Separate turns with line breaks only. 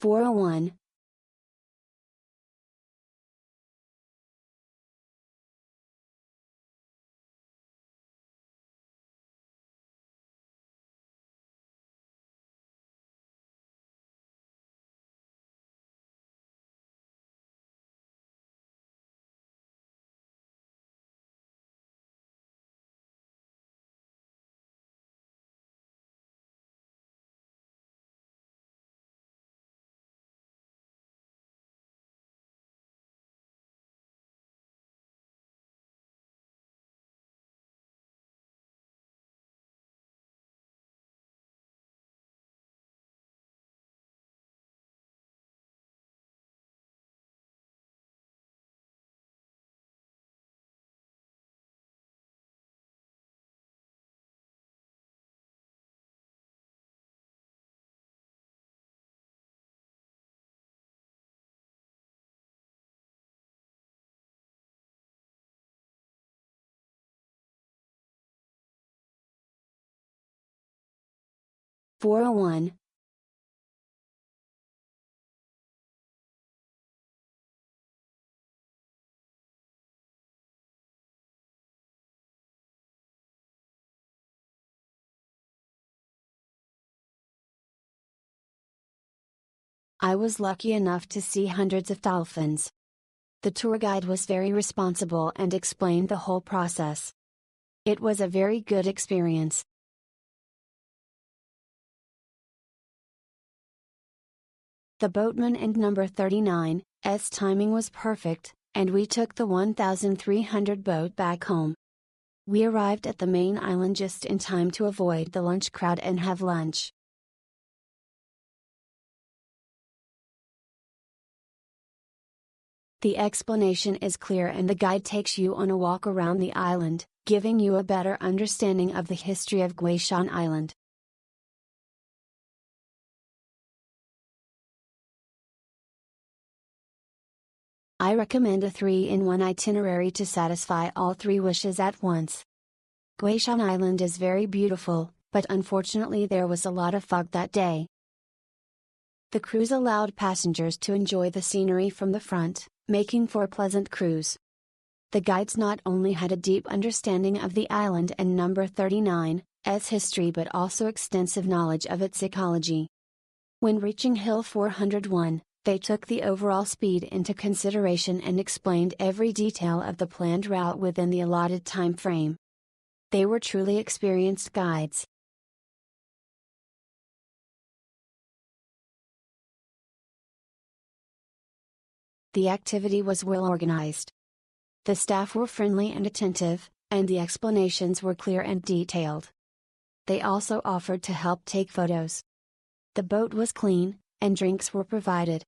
401. $401. I was lucky enough to see hundreds of dolphins. The tour guide was very responsible and explained the whole process. It was a very good experience. The boatman and number 39's timing was perfect, and we took the 1300 boat back home. We arrived at the main island just in time to avoid the lunch crowd and have lunch. The explanation is clear and the guide takes you on a walk around the island, giving you a better understanding of the history of Guishan Island. I recommend a 3-in-1 itinerary to satisfy all 3 wishes at once. Guishan Island is very beautiful, but unfortunately there was a lot of fog that day. The cruise allowed passengers to enjoy the scenery from the front, making for a pleasant cruise. The guides not only had a deep understanding of the island and number 39's history but also extensive knowledge of its ecology. When reaching Hill 401, they took the overall speed into consideration and explained every detail of the planned route within the allotted time frame. They were truly experienced guides. The activity was well organized. The staff were friendly and attentive, and the explanations were clear and detailed. They also offered to help take photos. The boat was clean, and drinks were provided.